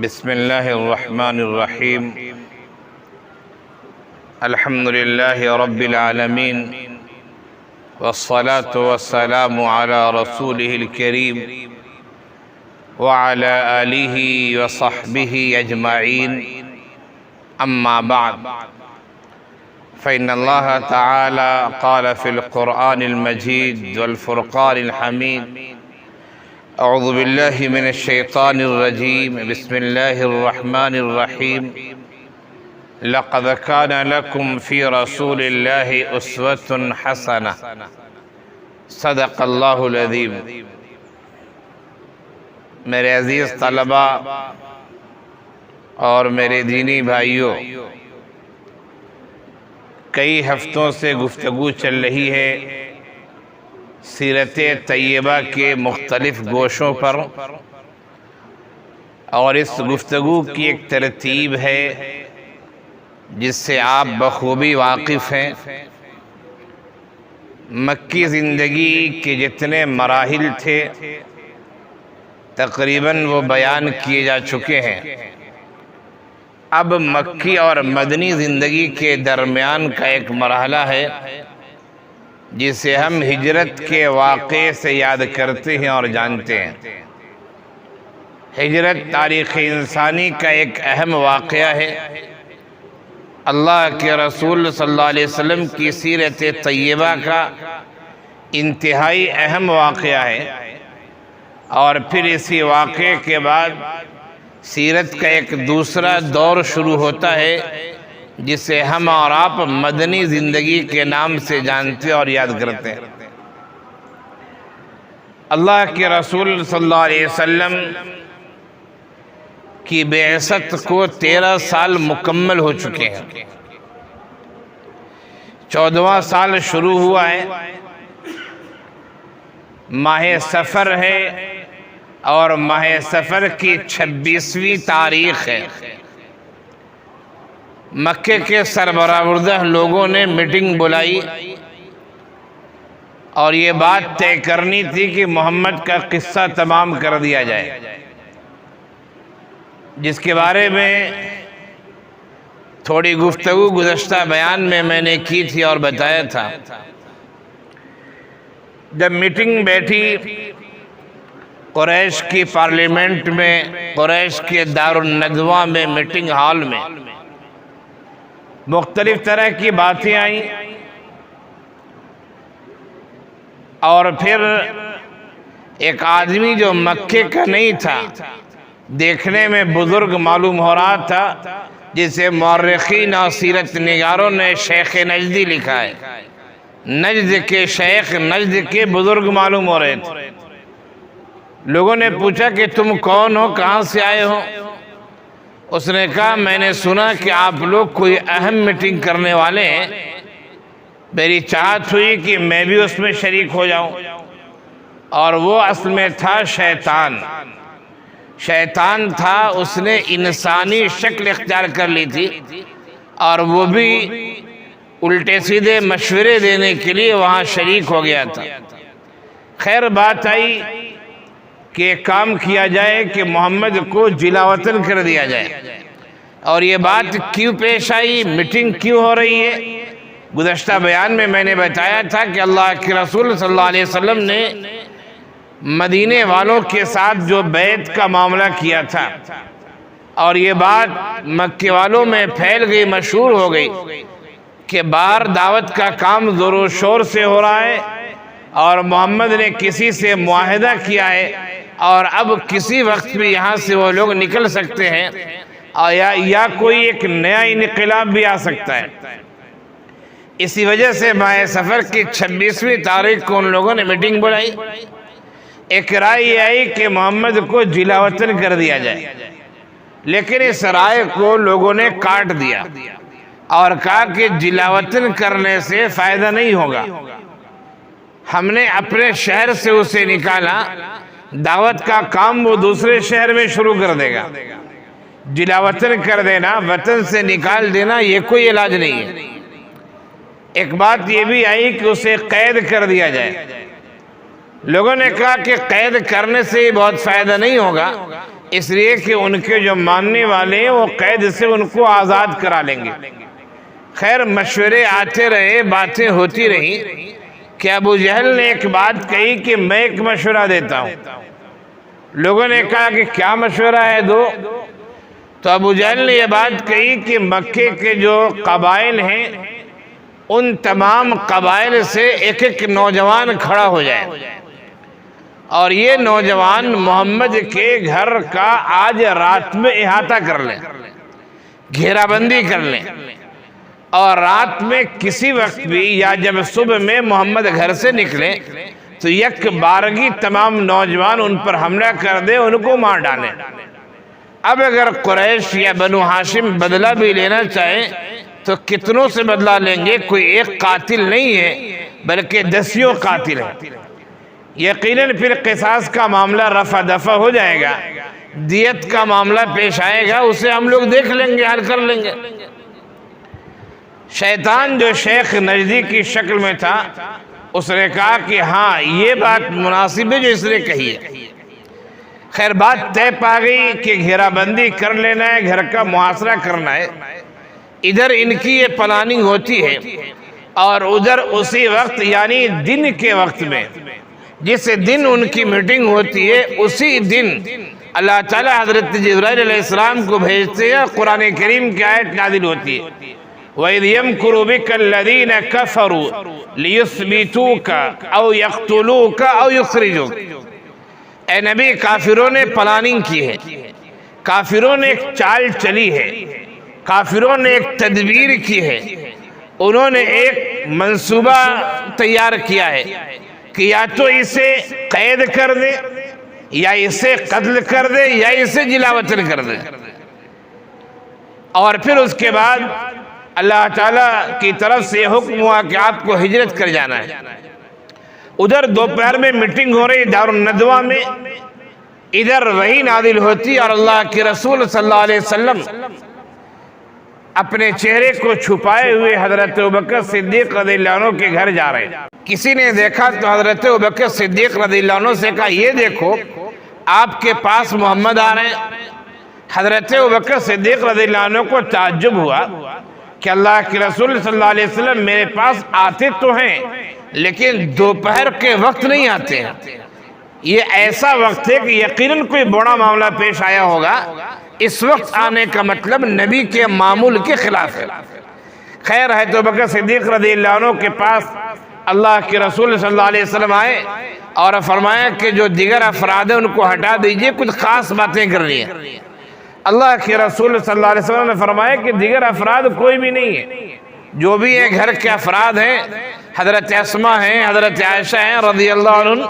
بسم اللہ الرحمن الرحیم الحمد للہ رب العالمین والصلاة والسلام علی رسولہ الکریم وعلی آلہ وصحبہ اجمعین اما بعد فإن اللہ تعالی قال فی القرآن المجید والفرقان الحمید اعوذ باللہ من الشیطان الرجیم بسم اللہ الرحمن الرحیم لقد كان لكم في رسول الله أسوة حسنة صدق اللہ العظیم۔ میرے عزیز طلباء اور میرے دینی بھائیوں، کئی ہفتوں سے گفتگو چل رہی ہے سیرت طیبہ کے مختلف گوشوں پر، اور اس گفتگو کی ایک ترتیب ہے جس سے آپ بخوبی واقف ہیں۔ مکی زندگی کے جتنے مراحل تھے تقریباً وہ بیان کیے جا چکے ہیں۔ اب مکی اور مدنی زندگی کے درمیان کا ایک مرحلہ ہے جسے ہم ہجرت کے واقعے سے یاد کرتے ہیں اور جانتے ہیں۔ ہجرت تاریخ انسانی کا ایک اہم واقعہ ہے۔ اللہ کے رسول صلی اللہ علیہ وسلم کی سیرت طیبہ کا انتہائی اہم واقعہ ہے، اور پھر اسی واقعے کے بعد سیرت کا ایک دوسرا دور شروع ہوتا ہے جسے ہم اور آپ مدنی زندگی کے نام سے جانتے اور یاد کرتے ہیں۔ اللہ کے رسول صلی اللہ علیہ وسلم کی بعثت کو 13 سال مکمل ہو چکے ہیں۔ 14واں سال شروع ہوا ہے، ماہ سفر ہے، اور ماہ سفر کی 26ویں تاریخ ہے۔ مکے کے سربراہ لوگوں نے میٹنگ بلائی اور یہ بات طے کرنی تھی کہ محمد کا قصہ تمام کر دیا جائے، جس کے بارے میں تھوڑی گفتگو گزشتہ بیان میں نے کی تھی اور بتایا تھا۔ جب میٹنگ بیٹھی قریش کی پارلیمنٹ میں، قریش کے دارالندوہ میں، میٹنگ ہال میں مختلف طرح کی باتیں آئیں، اور پھر ایک آدمی جو مکے کا نہیں تھا، دیکھنے میں بزرگ معلوم ہو رہا تھا، جسے مورخین اور سیرت نگاروں نے شیخ نجدی لکھا ہے۔ نجد کے شیخ، نجد کے بزرگ معلوم ہو رہے تھے۔ لوگوں نے پوچھا کہ تم کون ہو، کہاں سے آئے ہو؟ اس نے کہا میں نے سنا کہ آپ لوگ کوئی اہم میٹنگ کرنے والے ہیں، میری چاہت ہوئی کہ میں بھی اس میں شریک ہو جاؤں۔ اور وہ اصل میں تھا شیطان تھا، اس نے انسانی شکل اختیار کر لی تھی، اور وہ بھی الٹے سیدھے مشورے دینے کے لیے وہاں شریک ہو گیا تھا۔ خیر بات آئی کہ ایک کام کیا جائے کہ محمد کو جلا وطن کر دیا جائے۔ اور یہ بات کیوں پیش آئی، میٹنگ کیوں ہو رہی ہے؟ گزشتہ بیان میں نے بتایا تھا کہ اللہ کے رسول صلی اللہ علیہ وسلم نے مدینے والوں کے ساتھ جو بیعت کا معاملہ کیا تھا، اور یہ بات مکے والوں میں پھیل گئی، مشہور ہو گئی کہ باہر دعوت کا کام زور و شور سے ہو رہا ہے، اور محمد نے کسی سے معاہدہ کیا ہے، اور اب کسی وقت بھی یہاں سے وہ لوگ نکل سکتے ہیں، یا کوئی ایک نیا انقلاب بھی آ سکتا ہے۔ اسی وجہ سے ماہ سفر کی 26ویں تاریخ کو ان لوگوں نے میٹنگ بلائی۔ ایک رائے یہ آئی کہ محمد کو جلا وطن کر دیا جائے، لیکن اس رائے کو لوگوں نے کاٹ دیا اور کہا کہ جلا وطن کرنے سے فائدہ نہیں ہوگا، ہم نے اپنے شہر سے اسے نکالا، دعوت کا کام وہ دوسرے شہر میں شروع کر دے گا۔ جلا وطن کر دینا، وطن سے نکال دینا، یہ کوئی علاج نہیں ہے۔ ایک بات یہ بھی آئی کہ اسے قید کر دیا جائے۔ لوگوں نے کہا کہ قید کرنے سے بہت فائدہ نہیں ہوگا، اس لیے کہ ان کے جو ماننے والے ہیں وہ قید سے ان کو آزاد کرا لیں گے۔ خیر مشورے آتے رہے، باتیں ہوتی رہی کہ ابو جہل نے ایک بات کہی کہ میں ایک مشورہ دیتا ہوں۔ لوگوں نے کہا کہ کیا مشورہ ہے دو؟ تو ابو جہل نے یہ بات کہی کہ مکے کے جو قبائل ہیں ان تمام قبائل سے ایک ایک نوجوان کھڑا ہو جائے اور یہ نوجوان محمد کے گھر کا آج رات میں احاطہ کر لیں، گھیرا بندی کر لیں، اور رات میں کسی وقت بھی یا جب صبح میں محمد گھر سے نکلیں تو یک بارگی تمام نوجوان ان پر حملہ کر دیں، ان کو مار ڈالیں۔ اب اگر قریش یا بنو ہاشم بدلہ بھی لینا چاہیں تو کتنوں سے بدلہ لیں گے؟ کوئی ایک قاتل نہیں ہے بلکہ دسیوں قاتل ہیں۔ یقیناً پھر قصاص کا معاملہ رفع دفع ہو جائے گا، دیت کا معاملہ پیش آئے گا، اسے ہم لوگ دیکھ لیں گے، حل کر لیں گے۔ شیطان جو شیخ نجدی کی شکل میں تھا اس نے کہا کہ ہاں یہ بات مناسب ہے جو اس نے کہی ہے۔ خیر بات طے پا گئی کہ گھیرا بندی کر لینا ہے، گھر کا محاصرہ کرنا ہے۔ ادھر ان کی یہ پلاننگ ہوتی ہے اور ادھر اسی وقت یعنی دن کے وقت میں جس دن ان کی میٹنگ ہوتی ہے اسی دن اللہ تعالیٰ حضرت جبرائیل علیہ السلام کو بھیجتے ہیں، قرآن کریم کی آیت نازل ہوتی ہے وَإِذْ يَمْكُرُ بِكَ الَّذِينَ كَفَرُوا لِيُثْبِتُوكَ أَوْ يَقْتُلُوكَ أَوْ يُخْرِجُوكَ۔ اے نبی کافروں نے پلاننگ کی ہے، کافروں نے ایک چال چلی ہے، کافروں نے ایک تدبیر کی ہے، انہوں نے ایک منصوبہ تیار کیا ہے کہ یا تو اسے قید کر دے یا اسے قتل کر دے یا اسے جلا وطن کر دے، اور پھر اس کے بعد اللہ تعالیٰ کی طرف سے حکم ہوا کہ آپ کو ہجرت کر جانا ہے۔ ادھر دوپہر میں میٹنگ ہو رہی دار الندوہ میں، ادھر وحی نازل ہوتی اور اللہ کے رسول صلی اللہ علیہ وسلم اپنے چہرے کو چھپائے ہوئے حضرت ابوبکر صدیق رضی اللہ عنہ کے گھر جا رہے ہیں۔ کسی نے دیکھا تو حضرت ابوبکر صدیق رضی اللہ عنہ سے کہا یہ دیکھو آپ کے پاس محمد آ رہے ہیں۔ حضرت ابوبکر صدیق رضی اللہ عنہ کو تعجب ہوا کہ اللہ کے رسول صلی اللہ علیہ وسلم میرے پاس آتے تو ہیں لیکن دوپہر کے وقت نہیں آتے ہیں، یہ ایسا وقت ہے کہ یقیناً کوئی بڑا معاملہ پیش آیا ہوگا، اس وقت آنے کا مطلب نبی کے معمول کے خلاف ہے۔ خیر ہے تو ابوبکر صدیق رضی اللہ عنہ کے پاس اللہ کے رسول صلی اللہ علیہ وسلم آئے اور فرمایا کہ جو دیگر افراد ہیں ان کو ہٹا دیجئے، کچھ خاص باتیں کرنی ہیں۔ اللہ کے رسول صلی اللہ علیہ وسلم نے فرمایا کہ دیگر افراد کوئی بھی نہیں ہے، جو بھی ہے گھر کے افراد ہیں، حضرت اسماء ہیں، حضرت عائشہ ہیں رضی اللہ عنہ۔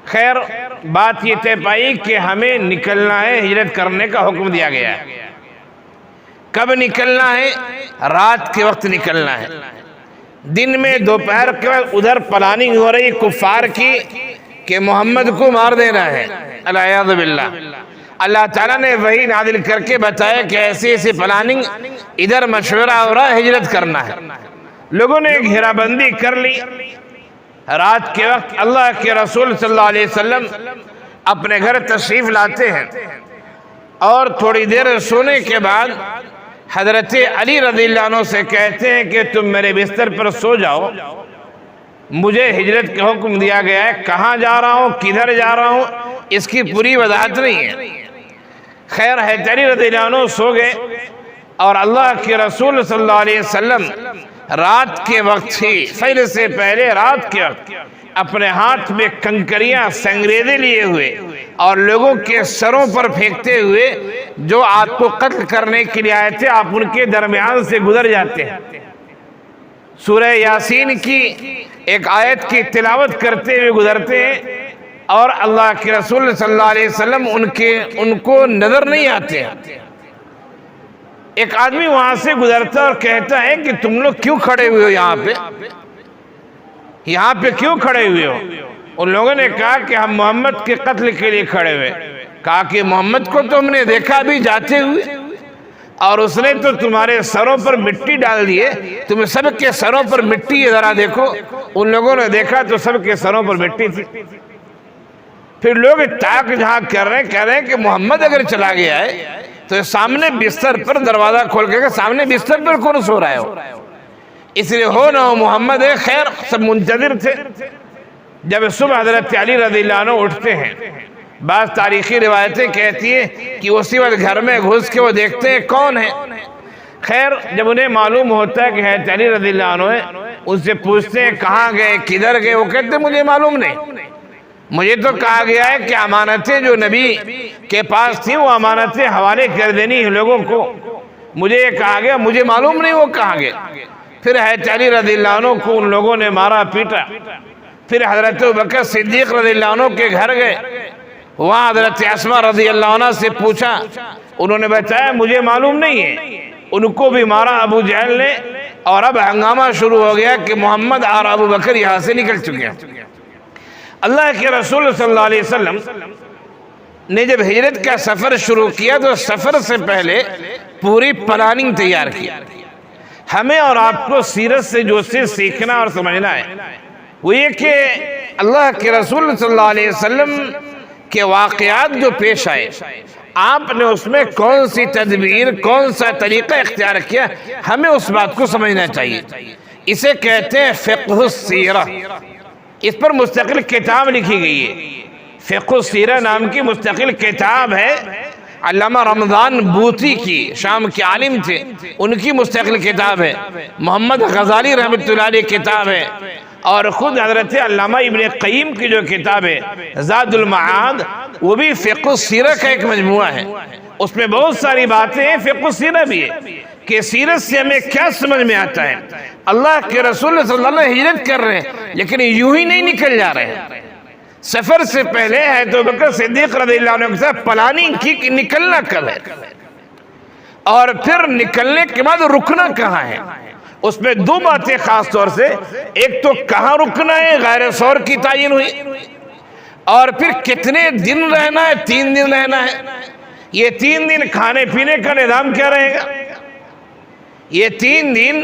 خیر بات یہ طے پائی کہ ہمیں نکلنا ہے، ہجرت کرنے کا حکم دیا گیا ہے۔ کب نکلنا ہے؟ رات کے وقت نکلنا ہے۔ دن میں دوپہر کے وقت ادھر پلاننگ ہو رہی کفار کی کہ محمد کو مار دینا ہے، العیاذ باللہ۔ اللہ تعالیٰ نے وحی نازل کر کے بتایا کہ ایسی ایسی پلاننگ، ادھر مشورہ ہو رہا ہے، ہجرت کرنا ہے۔ لوگوں نے گھیرا بندی کر لی۔ رات کے وقت اللہ کے رسول صلی اللہ علیہ وسلم اپنے گھر تشریف لاتے ہیں اور تھوڑی دیر سونے کے بعد حضرت علی رضی اللہ عنہ سے کہتے ہیں کہ تم میرے بستر پر سو جاؤ، مجھے ہجرت کا حکم دیا گیا ہے، کہاں جا رہا ہوں، کدھر جا رہا ہوں، اس کی پوری وضاحت نہیں ہے۔ خیر ہے علی رضی اللہ عنہ سو گئے اور اللہ کے رسول صلی اللہ علیہ وسلم رات کے وقت ہی، فجر سے پہلے رات کے وقت اپنے ہاتھ میں کنکریاں سنگریزے لیے ہوئے اور لوگوں کے سروں پر پھینکتے ہوئے جو آپ کو قتل کرنے کے لیے آئے تھے، آپ ان کے درمیان سے گزر جاتے ہیں، سورہ یاسین کی ایک آیت کی تلاوت کرتے ہوئے گزرتے ہیں اور اللہ کے رسول صلی اللہ علیہ وسلم ان کو نظر نہیں آتے ہیں۔ ایک آدمی وہاں سے گزرتا اور کہتا ہے کہ تم لوگ کیوں کھڑے ہوئے ہو یہاں پہ کیوں کھڑے ہوئے ہو؟ ان لوگوں نے کہا کہ ہم محمد کے قتل کے لیے کھڑے ہوئے۔ کہا کہ محمد کو تو ہم نے دیکھا بھی جاتے ہوئے اور اس نے تو تمہارے سروں پر مٹی ڈال دیے، تم سب کے سروں پر مٹی ہے، ذرا دیکھو۔ ان لوگوں نے دیکھا تو سب کے سروں پر مٹی تھی۔ پھر لوگ تاک جہاں کر رہے ہیں، کہہ رہے ہیں کہ محمد اگر چلا گیا ہے تو سامنے بستر پر دروازہ کھول کے سامنے بستر پر کون سو رہا ہو؟ اس لیے ہو نہ ہو محمد ہے۔ خیر سب منتظر تھے۔ جب صبح حضرت علی رضی اللہ عنہ اٹھتے ہیں، بعض تاریخی روایتیں کہتی ہیں کہ اسی وقت گھر میں گھس کے وہ دیکھتے ہیں کون ہے۔ خیر جب انہیں معلوم ہوتا ہے کہ حضرت علی رضی اللہ عنہ ہے، ان سے پوچھتے ہیں کہاں گئے، کدھر گئے؟ وہ کہتے ہیں مجھے معلوم نہیں، مجھے تو کہا گیا ہے کہ امانتیں جو نبی کے پاس تھیں وہ امانتیں حوالے کر دینی لوگوں کو، مجھے یہ کہا گیا، مجھے معلوم نہیں وہ کہاں گئے۔ پھر حضرت علی رضی اللہ عنہ کو ان لوگوں نے مارا پیٹا۔ پھر حضرت ابوبکر صدیق رضی اللہ عنہ کے گھر گئے، وہاں حضرت اسماء رضی اللہ عنہ سے پوچھا، انہوں نے بتایا مجھے معلوم نہیں ہے۔ ان کو بھی مارا ابو جہل نے، اور اب ہنگامہ شروع ہو گیا کہ محمد اور ابوبکر یہاں سے نکل چکے ہیں۔ اللہ کے رسول صلی اللہ علیہ وسلم نے جب ہجرت کا سفر شروع کیا تو سفر سے پہلے پوری پلاننگ تیار کی۔ ہمیں اور آپ کو سیرت سے جو سے سیکھنا اور سمجھنا ہے وہ یہ کہ اللہ کے رسول صلی اللہ علیہ وسلم کے واقعات جو پیش آئے، آپ نے اس میں کون سی تدبیر، کون سا طریقہ اختیار کیا، ہمیں اس بات کو سمجھنا چاہیے۔ اسے کہتے ہیں فقہ السیرہ۔ اس پر مستقل کتاب لکھی گئی ہے، فقہ السیرہ نام کی مستقل کتاب ہے، علامہ رمضان بوطی کی، شام کے عالم تھے، ان کی مستقل کتاب ہے۔ محمد غزالی رحمۃ اللہ علیہ کتاب ہے، اور خود حضرت علامہ ابن قیم کی جو کتاب ہے زاد المعاد، وہ بھی فقہ السیرہ کا ایک مجموعہ ہے۔ اس میں بہت ساری باتیں ہیں، فقہ السیرہ بھی ہے کہ سیرت سے ہمیں کیا سمجھ میں آتا ہے۔ اللہ کے رسول صلی اللہ علیہ وسلم ہجرت کر رہے ہیں لیکن یوں ہی نہیں نکل جا رہے ہیں۔ سفر سے پہلے حضرت ابوبکر صدیق رضی اللہ عنہ کے ساتھ پلاننگ کی کہ نکلنا کب ہے، اور پھر نکلنے کے بعد رکنا کہاں ہے۔ اس میں دو باتیں خاص طور سے، ایک تو کہاں رکنا ہے، غار ثور کی تعین ہوئی، اور پھر کتنے دن رہنا ہے، 3 دن رہنا ہے۔ یہ 3 دن کھانے پینے کا نظام کیا رہے گا، یہ 3 دن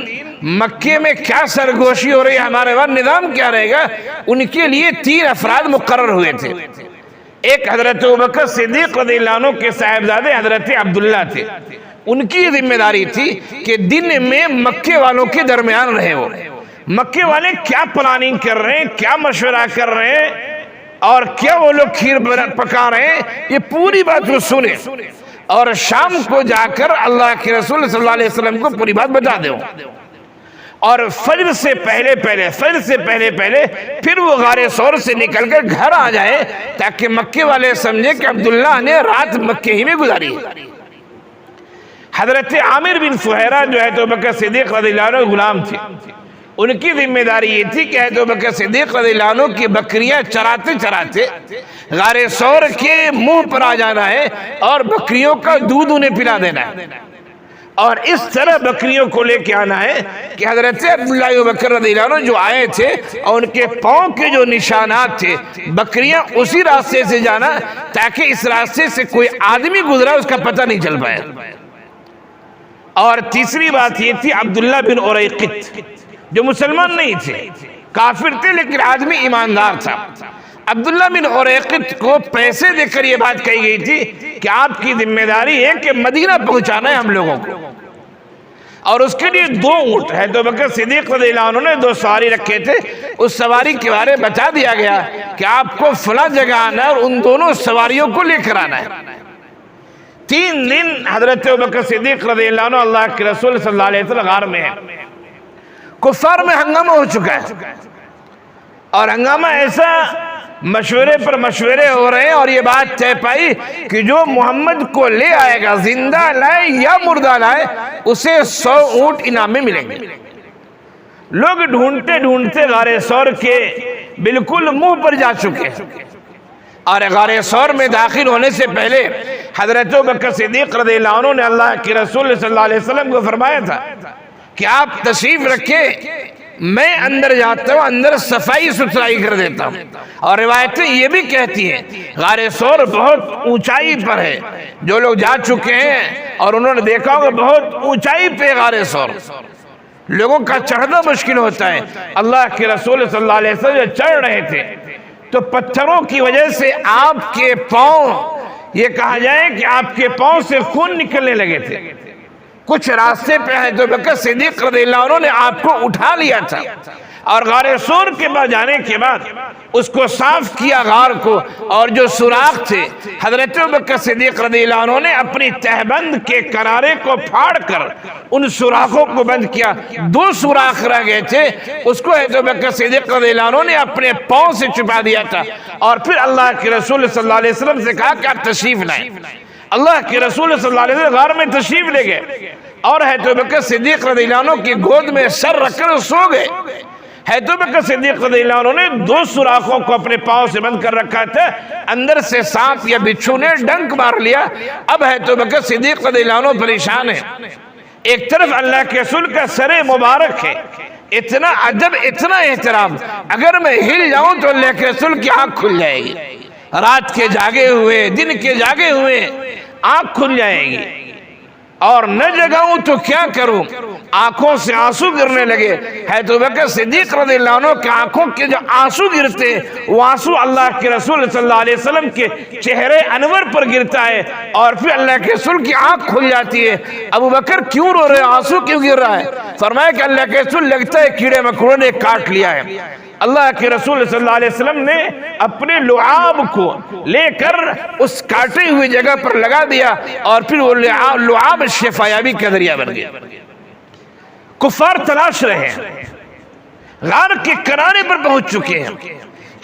مکے میں کیا سرگوشی ہو رہی ہے، ہمارے بعد نظام کیا رہے گا۔ ان کے لیے 3 افراد مقرر ہوئے تھے۔ ایک حضرت ابوبکر صدیق رضی اللہ عنہ کے صاحبزادے حضرت عبداللہ تھے، ان کی ذمہ داری تھی کہ دن میں مکے والوں کے درمیان رہے وہ، مکے والے کیا پلاننگ کر رہے ہیں، کیا مشورہ کر رہے ہیں، اور کیا وہ لوگ کھیر پکا رہے ہیں، یہ پوری بات وہ سنیں، اور شام کو جا کر اللہ کے رسول صلی اللہ علیہ وسلم کو پوری بات بتا دیں، اور فجر سے پہلے پھر وہ غار ثور سے نکل کر گھر آ جائے، تاکہ مکے والے سمجھے کہ عبداللہ نے رات مکے ہی میں گزاری۔ حضرت عامر بن فہیرہ جو ہے تو ابوبکر صدیق رضی اللہ عنہ غلام تھے، ان کی ذمہ داری یہ تھی کہ حضرت ابوبکر صدیق رضی اللہ عنہ کی بکریاں چراتے چراتے غار ثور کے منہ پر آ جانا ہے، اور بکریوں کا دودھ انہیں پلا دینا ہے، اور اس طرح بکریوں کو لے کے آنا ہے کہ حضرت عبداللہ ابوبکر رضی اللہ عنہ جو آئے تھے اور ان کے پاؤں کے جو نشانات تھے، بکریاں اسی راستے سے جانا تاکہ اس راستے سے کوئی آدمی گزرا اس کا پتہ نہیں چل پائے۔ اور تیسری بات یہ تھی، عبداللہ بن اریقط جو مسلمان نہیں تھے، کافر تھے لیکن آدمی ایماندار تھا، عبداللہ بن اریقط کو پیسے دے کر یہ بات کہی گئی تھی کہ آپ کی ذمہ داری ہے کہ مدینہ پہنچانا ہے ہم لوگوں کو، اور اس کے لیے 2 اونٹ ہے۔ تو ابوبکر صدیق رضی اللہ عنہ نے 2 سواری رکھے تھے، اس سواری کے بارے میں بتا دیا گیا کہ آپ کو فلاں جگہ آنا ہے اور ان دونوں سواریوں کو لے کر آنا ہے۔ 3 دن حضرت ابوبکر صدیق رضی اللہ عنہ اللہ کے رسول صلی اللہ علیہ وسلم غار میں ہے، کفار میں ہنگامہ ہو چکا ہے، اور ہنگامہ ایسا مشورے پر مشورے ہو رہے ہیں، اور یہ بات طے پائی کہ جو محمد کو لے آئے گا، زندہ لائے یا مردہ لائے، اسے 100 اونٹ انعام میں ملیں گے۔ لوگ ڈھونڈتے ڈھونڈتے غار ثور کے بالکل منہ پر جا چکے ہیں، اور غار ثور میں داخل ہونے سے پہلے حضرت ابوبکر صدیق رضی اللہ عنہ نے اللہ کے رسول صلی اللہ علیہ وسلم کو فرمایا تھا کہ آپ تشریف رکھیں، میں اندر جاتا ہوں، اندر صفائی ستھرائی کر دیتا ہوں۔ اور روایتیں یہ بھی کہتی ہیں غار ثور بہت اونچائی پر ہے، جو لوگ جا چکے ہیں اور انہوں نے دیکھا ہوگا بہت اونچائی پہ غار ثور، لوگوں کا چڑھنا مشکل ہوتا ہے۔ اللہ کے رسول صلی اللہ علیہ وسلم چڑھ رہے تھے تو پتھروں کی وجہ سے آپ کے پاؤں، یہ کہا جائے کہ آپ کے پاؤں سے خون نکلنے لگے تھے۔ کچھ راستے پہ حضرت ابوبکر صدیق رضی اللہ عنہ نے آپ کو اٹھا لیا تھا، اور غار سور کے بعد جانے کے بعد اس کو صاف کیا غار کو، اور جو سوراخ تھے حضرت ابوبکر صدیق رضی اللہ عنہ نے اپنی تہبند کے کنارے کو پھاڑ کر ان سوراخوں کو بند کیا۔ 2 سوراخ رہ گئے تھے، اس کو حضرت ابوبکر صدیق رضی اللہ عنہ نے اپنے پاؤں سے چھپا دیا تھا، اور پھر اللہ کے رسول صلی اللہ علیہ وسلم سے کہا کہ آپ تشریف لائیں۔ اللہ کے رسول صلی اللہ علیہ وسلم غار میں تشریف لے گئے، اور حضرت ابوبکر صدیق رضی اللہ عنہ کی گود میں سر رکھ کر سو گئے۔ حضرت ابوبکر صدیق رضی اللہ عنہ نے 2 سوراخوں کو اپنے پاؤں سے بند کر رکھا تھا، اندر سے سانپ یا بچھو نے ڈنک مار لیا۔ اب حضرت ابوبکر صدیق رضی اللہ عنہ پریشان ہے، ایک طرف اللہ کے رسول کا سر مبارک ہے، اتنا ادب، اتنا احترام، اگر میں ہل جاؤں تو اللہ کے رسول کی آنکھ کھل جائے گی، رات کے جاگے ہوئے، دن کے جاگے ہوئے آنکھ کھل جائے گی، اور نہ جگاؤں تو کیا کروں؟ آنکھوں سے آنسو گرنے لگے۔ حضرت ابوبکر صدیق رضی اللہ عنہ کے آنکھوں کے جو آنسو گرتے، وہ آنسو اللہ کے رسول صلی اللہ علیہ وسلم کے چہرے انور پر گرتا ہے، اور پھر اللہ کے رسول کی آنکھ کھل جاتی ہے۔ ابوبکر کیوں رو رہے، آنسو کیوں گر رہا ہے؟ فرمایا کہ اللہ کے رسول لگتا ہے کیڑے مکوڑوں نے کاٹ لیا ہے۔ اللہ کے رسول صلی اللہ علیہ وسلم نے اپنے لعاب کو لے کر اس کاٹے ہوئی جگہ پر لگا دیا، اور پھر وہ لعاب شفایابی کا ذریعہ بن گیا۔ کفار تلاش رہے ہیں، غار کے کنارے پر پہنچ چکے ہیں،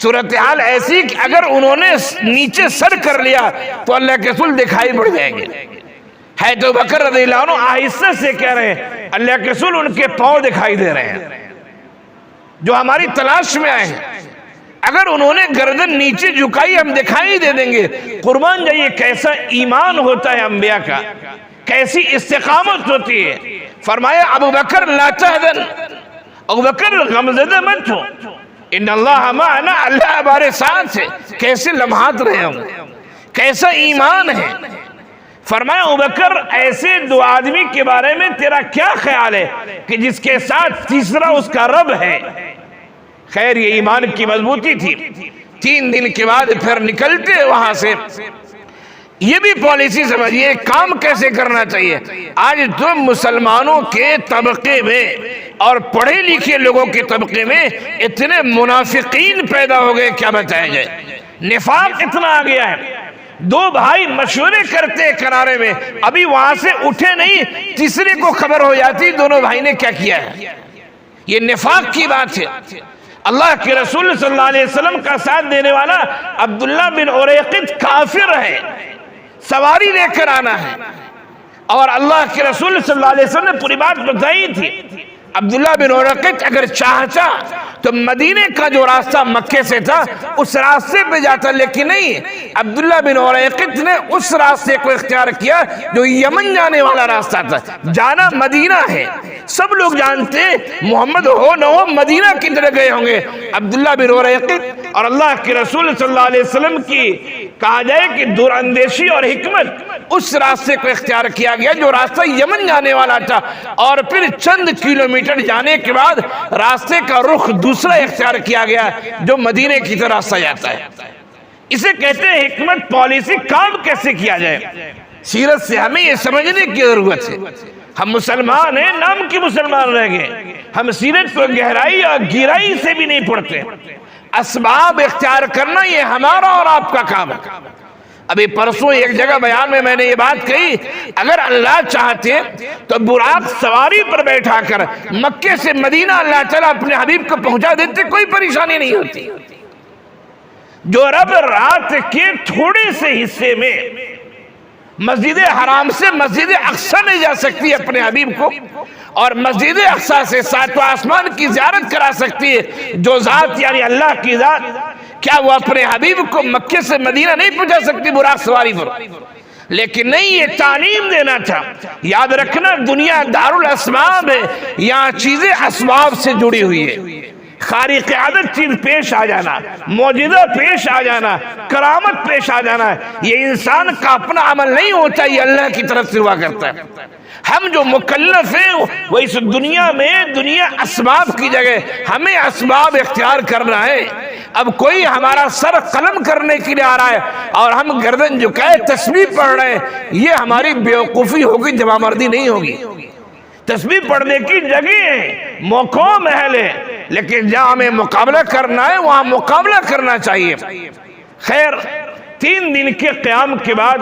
صورتحال ایسی کہ اگر انہوں نے نیچے سر کر لیا تو اللہ کے رسول دکھائی پڑ جائیں گے۔ حضرت ابوبکر رضی اللہ عنہ آہستہ سے کہہ رہے ہیں، اللہ کے رسول ان کے پاؤں دکھائی دے رہے ہیں جو ہماری تلاش میں آئے ہیں، اگر انہوں نے گردن نیچے جھکائی ہم دکھائی دے دیں گے۔ قربان جائیے کیسا ایمان ہوتا ہے انبیاء کا، کیسی استقامت ہوتی ہے۔ فرمایا ابوبکر لا تحزن، ابوبکر غمزدہ مت ہو، ان اللہ معنا، اللہ ہمارے ساتھ ہے۔ کیسے لمحات رہے ہوں، کیسا ایمان ہے۔ فرمایا ابوبکر ایسے 2 آدمی کے بارے میں تیرا کیا خیال ہے کہ جس کے ساتھ تیسرا اس کا رب ہے؟ خیر یہ ایمان کی مضبوطی تھی۔ 3 دن کے بعد پھر نکلتے وہاں سے، یہ بھی پالیسی سمجھیے کام کیسے کرنا چاہیے۔ آج تم مسلمانوں کے طبقے میں اور پڑھے لکھے لوگوں کے طبقے میں اتنے منافقین پیدا ہو گئے، کیا بتایا جائے، نفاق اتنا آ گیا ہے۔ 2 بھائی مشورے کرتے کنارے میں، ابھی وہاں سے اٹھے نہیں، تیسرے کو خبر ہو جاتی دونوں بھائی نے کیا کیا ہے۔ یہ نفاق کی بات ہے۔ اللہ کے رسول صلی اللہ علیہ وسلم کا ساتھ دینے والا عبداللہ بن اریقط کافر ہے، سواری لے کر آنا ہے، اور اللہ کے رسول صلی اللہ علیہ وسلم نے پوری بات بتائی تھی۔ عبداللہ بن اریقط اگر چاہتا تو مدینے کا جو راستہ مکے سے تھا اس راستے پہ جاتا، لیکن نہیں، عبداللہ بن اریقط نے اس راستے کو اختیار کیا جو یمن جانے والا راستہ تھا۔ جانا مدینہ ہے، سب لوگ جانتے محمد ہو نہ ہو مدینہ کی طرف گئے ہوں گے۔ عبداللہ بن اریقط اور اللہ کے رسول صلی اللہ علیہ وسلم کی کہا جائے کہ دور اندیشی اور حکمت، اس راستے کو اختیار کیا گیا جو راستہ یمن جانے والا تھا، اور پھر چند کلومیٹر جانے کے بعد راستے کا رخ دوسرا اختیار کیا گیا جو مدینے کی طرف راستہ جاتا ہے۔ اسے کہتے ہیں حکمت، پالیسی، کام کیسے کیا جائے۔ سیرت سے ہمیں یہ سمجھنے کی ضرورت ہے۔ ہم مسلمان ہیں، نام کی مسلمان رہ گئے، ہم سیرت کو گہرائی اور گہرائی سے بھی نہیں پڑھتے۔ اسباب اختیار کرنا یہ ہمارا اور آپ کا کام ہے۔ ابھی پرسوں ایک جگہ بیان میں نے یہ بات کہی، اگر اللہ چاہتے تو براق سواری پر بیٹھا کر مکے سے مدینہ اللہ تعالیٰ اپنے حبیب کو پہنچا دیتے، کوئی پریشانی نہیں ہوتی۔ جو رب رات کے تھوڑے سے حصے میں مسجد حرام سے مسجد اقصی نہیں جا سکتی اپنے حبیب کو، اور مسجد اقصی سے 7واں آسمان کی زیارت کرا سکتی ہے جو ذات یعنی اللہ کی ذات، کیا وہ اپنے حبیب کو مکے سے مدینہ نہیں پہنچا سکتی براق سواری پر؟ لیکن نہیں، یہ تعلیم دینا تھا۔ یاد رکھنا دنیا دارالاسباب ہے، یہاں چیزیں اسباب سے جڑی ہوئی ہے۔ خارق عادت چیز پیش آ جانا، معجزہ پیش آ جانا، کرامت پیش آ جانا، یہ انسان کا اپنا عمل نہیں ہوتا، یہ اللہ کی طرف سے ہوا کرتا ہے۔ ہم جو مکلف ہیں وہ اس دنیا میں دنیا اسباب کی جگہ ہمیں اسباب اختیار کرنا ہے۔ اب کوئی ہمارا سر قلم کرنے کے لیے آ رہا ہے اور ہم گردن جھکائے تسبیح پڑھ رہے ہیں، یہ ہماری بیوقوفی ہوگی، جوانمردی نہیں ہوگی۔ تسبیح پڑھنے کی جگہ ہے، موقعوں محل ہے، لیکن جہاں ہمیں مقابلہ کرنا ہے وہاں مقابلہ کرنا چاہیے۔ خیر 3 دن کے قیام کے بعد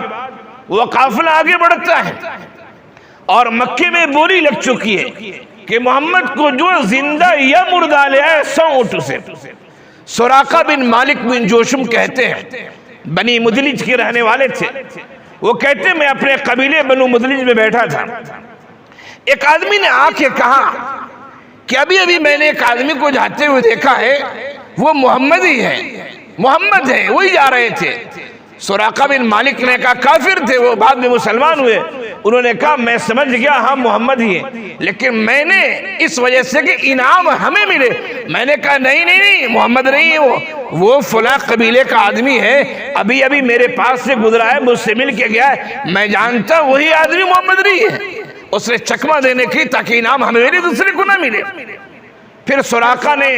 وہ قافلہ آگے بڑھتا ہے اور مکے میں بولی لگ چکی ہے کہ محمد کو جو زندہ یا مردہ لے آئے 100 اونٹوں سے۔ سراقہ بن مالک بن جوشم کہتے ہیں، بنی مدلج کے رہنے والے تھے، وہ کہتے ہیں میں اپنے قبیلے بنو مدلج میں بیٹھا تھا، ایک آدمی نے آ کے کہا کہ ابھی ابھی میں نے ایک آدمی کو جاتے ہوئے دیکھا ہے، وہ محمد ہی ہے، محمد ہے، وہی جا رہے تھے۔ سراقہ بن مالک نے کہا کافر تھے وہ، بعد میں مسلمان ہوئے، انہوں نے کہا میں سمجھ گیا ہاں محمد ہی ہے، لیکن میں نے اس وجہ سے کہ انعام ہمیں ملے، میں نے کہا نہیں نہیں نہیں محمد نہیں ہے وہ فلاں قبیلے کا آدمی ہے، ابھی ابھی میرے پاس سے گزرا ہے، مجھ سے مل کے گیا ہے، میں جانتا وہی آدمی محمد نہیں ہے۔ اس نے چکمہ دینے کی تاکہ انعام ہمیں ملے، دوسرے کو نہ ملے۔ پھر سراقہ نے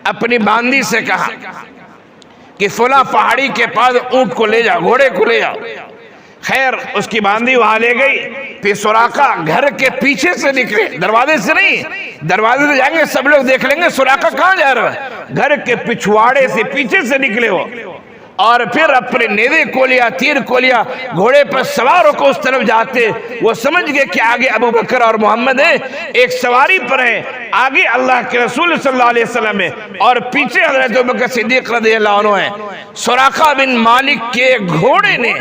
اپنی باندی سے کہا کہ فلاں پہاڑی کے پاس اونٹ کو لے جا، گھوڑے کو لے جا۔ خیر اس کی باندی وہاں لے گئی۔ پھر سراقہ گھر کے پیچھے سے نکلے، دروازے سے نہیں، دروازے سے جائیں گے سب لوگ دیکھ لیں گے سراقہ کہاں جا رہا ہے، گھر کے پچھواڑے سے پیچھے سے نکلے وہ، اور پھر اپنے نیزے کو لیا، تیر کو لیا، گھوڑے پر سوار ہو کو اس طرف جاتے، وہ سمجھ گئے کہ آگے ابو بکر اور محمد ہیں، ایک سواری پر ہیں، آگے اللہ کے رسول صلی اللہ علیہ وسلم ہے اور پیچھے حضرت ابو بکر صدیق رضی اللہ عنہ ہیں۔ سراقہ بن مالک کے گھوڑے نے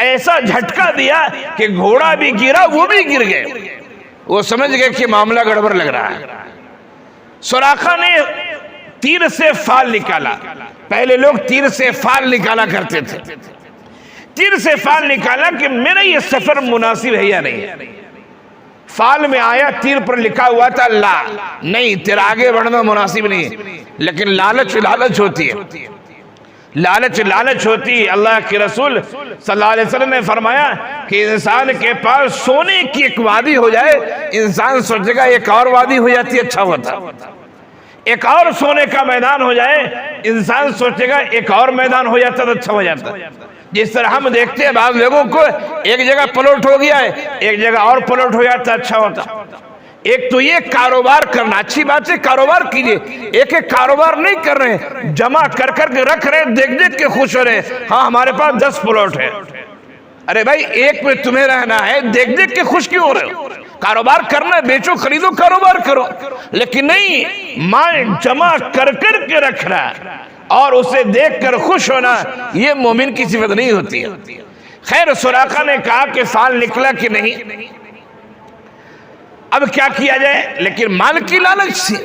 ایسا جھٹکا دیا کہ گھوڑا بھی گرا، وہ بھی گر گئے، وہ سمجھ گئے کہ معاملہ گڑبڑ لگ رہا ہے۔ سراقہ نے تیر سے فال نکالا، پہلے لوگ تیر سے فال نکالا کرتے تھے، تیر سے فال نکالا کہ میرا یہ سفر مناسب ہے یا نہیں، فال میں آیا تیر پر لکھا ہوا تھا لا، نہیں تیرا آگے بڑھنا مناسب نہیں، لیکن لالچ لالچ ہوتی ہے، لالچ ہوتی ہے۔ اللہ کے رسول صلی اللہ علیہ وسلم نے فرمایا کہ انسان کے پاس سونے کی ایک وادی ہو جائے، انسان سوچے گا ایک اور وادی ہو جاتی اچھا ہوتا، ایک اور سونے کا میدان ہو جائے انسان سوچے گا ایک اور میدان ہو جاتا تو اچھا ہو جاتا۔ جس طرح ہم دیکھتے ہیں بعض لوگوں کو ایک جگہ پلوٹ ہو گیا ہے، ایک جگہ اور پلوٹ ہو جاتا اچھا ہوتا۔ ایک تو یہ کاروبار کرنا اچھی بات ہے، کاروبار کیجئے، ایک کاروبار نہیں کر رہے ہیں، جمع کر کے رکھ رہے ہیں، دیکھ دیکھ کے خوش ہو رہے ہیں، ہاں ہمارے پاس 10 پلاٹ ہے، ارے بھائی ایک میں تمہیں رہنا ہے، دیکھ دیکھ کے خوش کیوں ہو رہے ہو؟ کاروبار کرنا، بیچو خریدو کاروبار کرو، لیکن نہیں مال جمع کر کے رکھنا اور اسے دیکھ کر خوش ہونا، یہ مومن کی صفت نہیں ہوتی ہے۔ خیر سراقہ نے کہا کہ فال نکلا کہ نہیں، اب کیا کیا جائے، لیکن مال کی لالچ سی،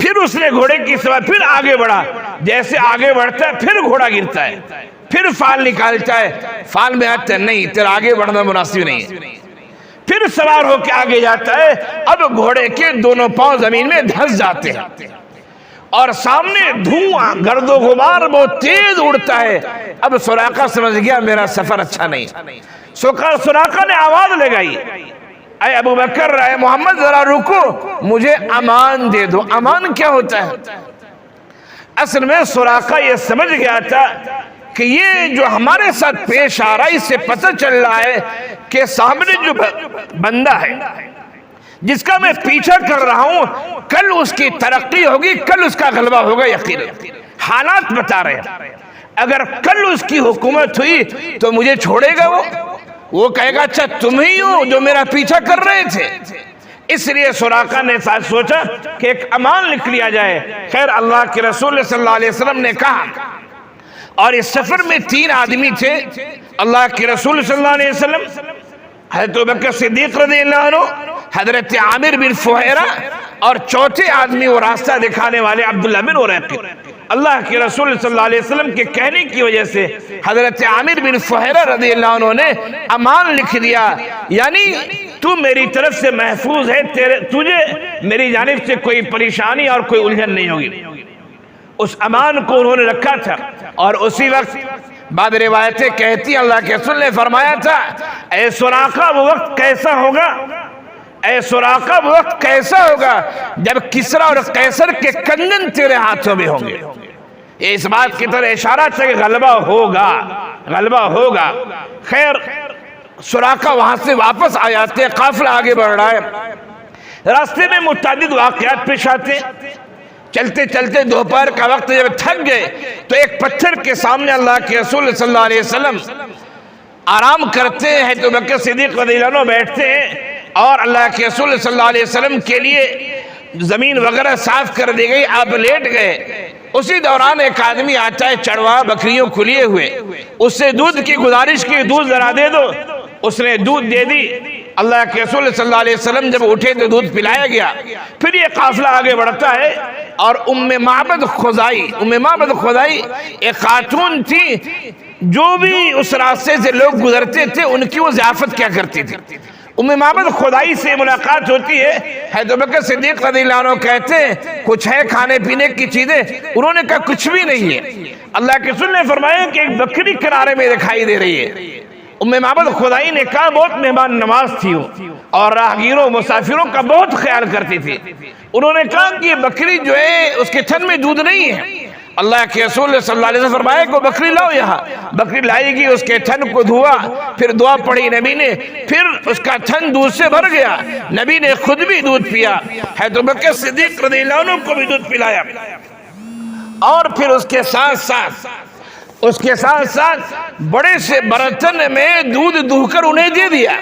پھر اس نے گھوڑے کی سوار پھر آگے بڑھا، جیسے آگے بڑھتا ہے پھر گھوڑا گرتا ہے، پھر فال نکالتا ہے، فال میں آتا ہے نہیں تیرا آگے بڑھنا مناسب نہیں ہے، پھر سوار ہو کے آگے جاتا ہے، اب گھوڑے کے دونوں پاؤں زمین میں دھس جاتے ہیں اور سامنے دھواں گرد و غبار بہت تیز اڑتا ہے۔ اب سراقہ سمجھ گیا میرا سفر اچھا نہیں، سراقہ نے آواز لگائی اے ابو بکر اے محمد ذرا رکو، مجھے امان دے دو۔ امان کیا ہوتا ہے؟ اصل میں سراقہ یہ سمجھ گیا تھا کہ یہ جو ہمارے ساتھ پیش آ رہا ہے اس سے پتہ چل رہا ہے کہ سامنے جو بندہ ہے جس کا میں پیچھا کر رہا ہوں کل اس کی ترقی ہوگی، کل اس کا غلبہ ہوگا، یقیناً حالات بتا رہے ہیں، اگر کل اس کی حکومت ہوئی تو مجھے چھوڑے گا، وہ کہے گا اچھا تم ہی ہو جو میرا پیچھا کر رہے تھے۔ اس لیے سراقہ نے سوچا کہ ایک امان لکھ لیا جائے۔ خیر اللہ کے رسول صلی اللہ علیہ وسلم نے کہا، اور اس سفر میں 3 آدمی تھے، اللہ کے رسول صلی اللہ علیہ وسلم، حضرت ابوبکر صدیق رضی اللہ عنہ، حضرت عامر بن فہیرہ، اور چوتھے آدمی وہ راستہ دکھانے والے عبداللہ بن اریقط۔ اللہ کے رسول صلی اللہ علیہ وسلم کے کہنے کی وجہ سے حضرت عامر بن فہیرہ رضی اللہ عنہ نے امان لکھ دیا، یعنی تو میری طرف سے محفوظ ہے، تجھے میری جانب سے کوئی پریشانی اور کوئی الجھن نہیں ہوگی۔ اس امان کو انہوں نے رکھا تھا، اور اسی وقت بعض روایتیں کہتی ہیں اللہ کے رسول نے فرمایا تھا اے سراقہ وہ وقت کیسا ہوگا، اے سراقہ وہ وقت کیسا ہوگا جب کسریٰ اور قیصر کے کنگن تیرے ہاتھوں میں ہوں گے۔ یہ اس بات کی طرح اشارہ تھا کہ غلبہ ہوگا، غلبہ ہوگا۔ خیر سراقہ وہاں سے واپس آ جاتے ہیں، قافلہ آگے بڑھ رہا ہے، راستے میں متعدد واقعات پیش آتے، چلتے چلتے دوپہر کا وقت جب تھک گئے تو ایک پتھر کے سامنے اللہ کے رسول صلی اللہ علیہ وسلم آرام کرتے ہیں، تو بکر صدیق رضی اللہ عنہ بیٹھتے ہیں اور اللہ کے رسول صلی اللہ علیہ وسلم کے لیے زمین وغیرہ صاف کر دی گئی، آپ لیٹ گئے۔ اسی دوران ایک آدمی آتا ہے چڑوا بکریوں کو لیے ہوئے، اس سے دودھ کی گزارش کی، دودھ ذرا دے دو، اس نے دودھ دے دی۔ اللہ کے رسول صلی اللہ علیہ وسلم جب اٹھے تو دودھ پلایا گیا۔ پھر یہ قافلہ آگے بڑھتا ہے اور ام معبد خزائی ایک خاتون تھی جو بھی اس راستے سے لوگ گزرتے تھے ان کی وہ ضیافت کیا کرتی تھی۔ ام معبد خزائی سے ملاقات ہوتی ہے، حضرت بکر صدیق رضی اللہ عنہ کہتے ہیں کچھ ہے کھانے پینے کی چیزیں؟ انہوں نے کہا کچھ بھی نہیں ہے۔ اللہ کے رسول نے فرمایا کہ ایک بکری کنارے میں دکھائی دے رہی ہے۔ ام معبد خزائی نے کہا بہت مہمان نواز تھی اور راہگیروں مسافروں کا بہت خیال کرتی تھی۔ انہوں نے کہا کہ یہ بکری جو ہے اس کے تھن میں دودھ نہیں ہے۔ اللہ کے رسول صلی اللہ علیہ وسلم فرمایا کہ بکری لاؤ یہاں۔ بکری لائی گئی، اس کے تھن کو دھوا، پھر دعا پڑھی نبی نے، پھر اس کا تھن دودھ سے بھر گیا۔ نبی نے خود بھی دودھ پیا، حضرت بکر صدیق رضی اللہ عنہ کو بھی دودھ پلایا، اور پھر اس کے ساتھ ساتھ بڑے سے برتن میں دودھ دو کر انہیں دے دیا۔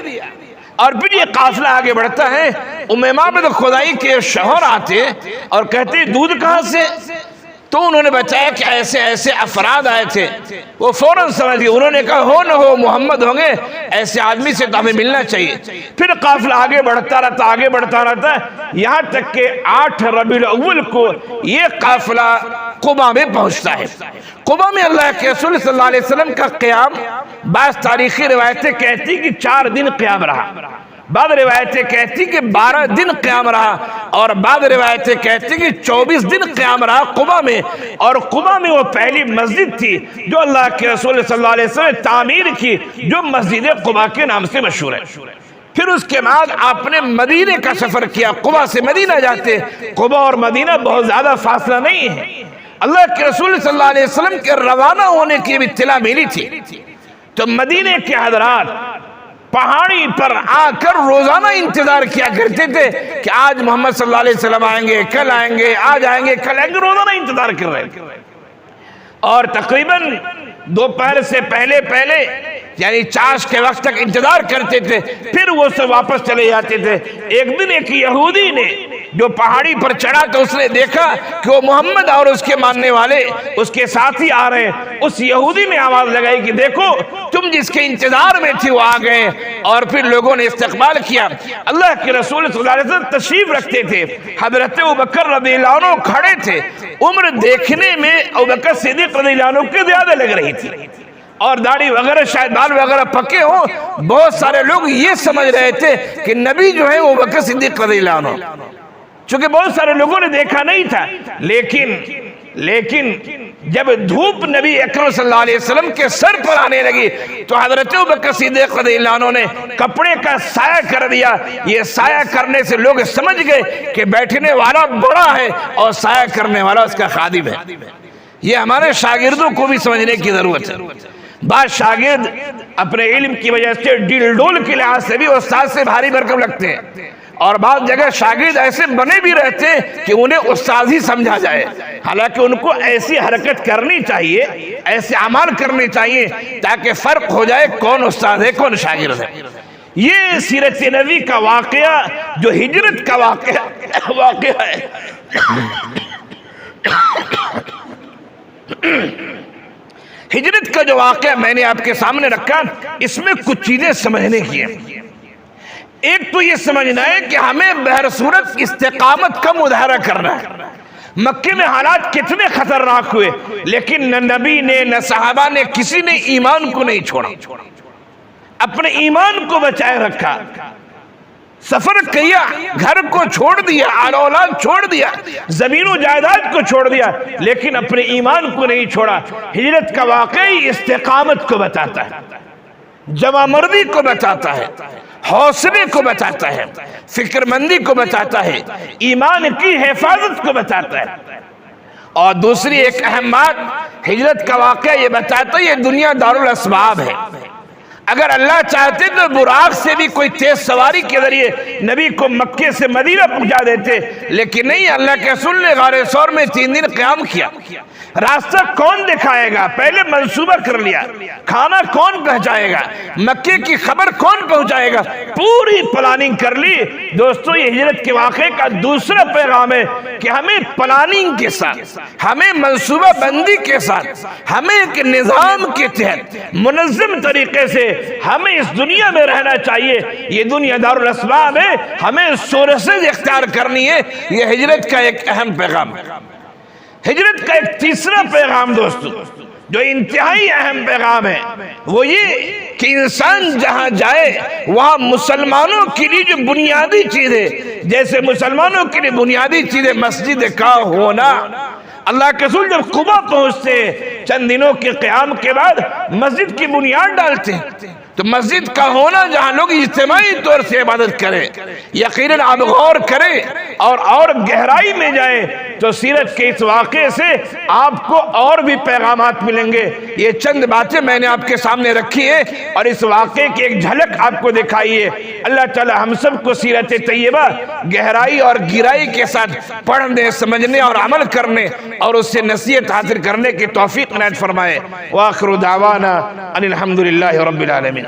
اور پھر یہ قافلہ آگے بڑھتا ہے، ام معبد خزائی کے شوہر آتے اور کہتے دودھ کہاں سے؟ تو انہوں نے بتایا کہ ایسے ایسے افراد آئے تھے۔ وہ فوراً سمجھ گئے، انہوں نے کہا ہو نہ ہو محمد ہوں گے، ایسے آدمی سے تو ہمیں ملنا چاہیے۔ پھر قافلہ آگے بڑھتا رہتا ہے، یہاں تک کہ 8 ربیع الاول کو یہ قافلہ قبا میں پہنچتا ہے۔ قبا میں اللہ کے رسول صلی اللہ علیہ وسلم کا قیام، بعض تاریخی روایتیں کہتی کہ 4 دن قیام رہا، بعض روایتیں کہتی کہ 12 دن قیام رہا، اور بعض روایتیں کہتی کہ 24 دن قیام رہا قبا میں۔ اور قبا میں وہ پہلی مسجد تھی جو اللہ کے رسول صلی اللہ علیہ وسلم نے تعمیر کی، جو مسجد قبا کے نام سے مشہور ہے۔ پھر اس کے بعد آپ نے مدینے کا سفر کیا، قبا سے مدینہ جاتے۔ قبا اور مدینہ بہت زیادہ فاصلہ نہیں ہے۔ اللہ کے رسول صلی اللہ علیہ وسلم کے روانہ ہونے کی بھی اطلاع ملی تھی، تو مدینے کے حضرات پہاڑی پر آ کر روزانہ انتظار کیا کرتے تھے کہ آج محمد صلی اللہ علیہ وسلم آئیں گے، کل آئیں گے، آج آئیں گے، کل آئیں گے، روزانہ انتظار کر رہے تھے۔ اور تقریباً دوپہر سے پہلے یعنی چاش کے وقت تک انتظار کرتے تھے، پھر وہ سب واپس چلے جاتے تھے۔ ایک دن ایک یہودی نے جو پہاڑی پر چڑھا تو اس نے دیکھا کہ وہ محمد اور اس کے ماننے والے اس کے ساتھی آ رہے ہیں۔ اس یہودی نے آواز لگائی کہ دیکھو تم جس کے انتظار میں تھی وہ آ گئے، اور پھر لوگوں نے استقبال کیا۔ اللہ کے رسول صلی اللہ علیہ وسلم تشریف رکھتے تھے، حضرت ابوبکر رضی اللہ عنہ کھڑے تھے۔ عمر دیکھنے میں ابوبکر صدیق رضی اللہ عنہ کے زیادہ لگ رہی تھی، اور داڑھی وغیرہ شاید بال وغیرہ پکے ہوں۔ بہت سارے لوگ یہ سمجھ رہے تھے کہ نبی جو ہے وہ بکر صدیق رضی اللہ عنہ، چونکہ بہت سارے لوگوں نے دیکھا نہیں تھا۔ لیکن جب دھوپ نبی اکرم صلی اللہ علیہ وسلم کے سر پر آنے لگی تو حضرت ابوبکر صدیق رضی اللہ عنہ نے کپڑے کا سایہ کر دیا۔ یہ سایہ کرنے سے لوگ سمجھ گئے کہ بیٹھنے والا بڑا ہے اور سایہ کرنے والا اس کا خادم ہے۔ یہ ہمارے شاگردوں کو بھی سمجھنے کی ضرورت ہے۔ بعض شاگرد اپنے علم کی وجہ سے ڈیل ڈول کے لحاظ سے بھی استاد سے بھاری بھرکم لگتے ہیں، اور بعض جگہ شاگرد ایسے بنے بھی رہتے ہیں کہ انہیں استاد ہی سمجھا جائے، حالانکہ ان کو ایسی حرکت کرنی چاہیے، ایسے اعمال کرنے چاہیے تاکہ فرق ہو جائے کون استاد ہے کون شاگرد ہے۔ یہ سیرت نبی کا واقعہ جو ہجرت کا واقعہ ہے، ہجرت کا جو واقعہ میں نے آپ کے سامنے رکھا، اس میں کچھ چیزیں سمجھنے کی ہیں۔ ایک تو یہ سمجھنا ہے کہ ہمیں بہر صورت استقامت کا مظاہرہ کرنا ہے۔ مکے میں حالات کتنے خطرناک ہوئے، لیکن نہ نبی نے نہ صحابہ نے کسی نے ایمان کو نہیں چھوڑا، اپنے ایمان کو بچائے رکھا، سفر کیا، گھر کو چھوڑ دیا، آل اولاد چھوڑ دیا، زمین و جائیداد کو چھوڑ دیا، لیکن اپنے ایمان کو نہیں چھوڑا۔ ہجرت کا واقعی استقامت کو بتاتا ہے، جمع مردی کو بتاتا ہے، حوصلے کو بتاتا ہے، فکر مندی کو بتاتا ہے، ایمان کی حفاظت کو بتاتا ہے۔ اور دوسری ایک اہم بات، ہجرت کا واقعہ یہ بتاتا ہے یہ دنیا دارالاسباب ہے۔ اگر اللہ چاہتے تو براق سے بھی کوئی تیز سواری کے ذریعے نبی کو مکے سے مدینہ پہنچا دیتے، لیکن نہیں، اللہ کے رسول نے غار ثور میں 3 دن قیام کیا۔ راستہ کون دکھائے گا؟ پہلے منصوبہ کر لیا، کھانا کون پہنچائے گا، مکے کی خبر کون پہنچائے گا، پوری پلاننگ کر لی۔ دوستو یہ ہجرت کے واقعے کا دوسرا پیغام ہے کہ ہمیں پلاننگ کے ساتھ، ہمیں منصوبہ بندی کے ساتھ، ہمیں ایک نظام کے تحت منظم طریقے سے ہمیں اس دنیا میں رہنا چاہیے۔ یہ دنیا دارالاسباب ہے، ہمیں سورسز اختیار کرنی ہے۔ یہ ہجرت کا ایک اہم پیغام ہے۔ ہجرت کا ایک تیسرا پیغام دوستو جو انتہائی اہم پیغام ہے وہ یہ کہ انسان جہاں جائے وہاں مسلمانوں کے لیے جو بنیادی چیزیں، جیسے مسلمانوں کے لیے بنیادی چیزیں مسجد کا ہونا۔ اللہ کے رسول جب قبا پہنچتے چند دنوں کے قیام کے بعد مسجد کی بنیاد ڈالتے ہیں، تو مسجد کا ہونا جہاں لوگ اجتماعی طور سے عبادت کریں، یقیناً آپ غور کریں اور گہرائی میں جائیں تو سیرت کے اس واقعے سے آپ کو اور بھی پیغامات ملیں گے۔ یہ چند باتیں میں نے آپ کے سامنے رکھی ہیں اور اس واقعے کی ایک جھلک آپ کو دکھائی ہے۔ اللہ تعالی ہم سب کو سیرت طیبہ گہرائی اور گہرائی کے ساتھ پڑھنے، سمجھنے اور عمل کرنے اور اس سے نصیحت حاصل کرنے کی توفیق عنایت فرمائے۔ وآخر دعوانا ان الحمدللہ رب العالمین۔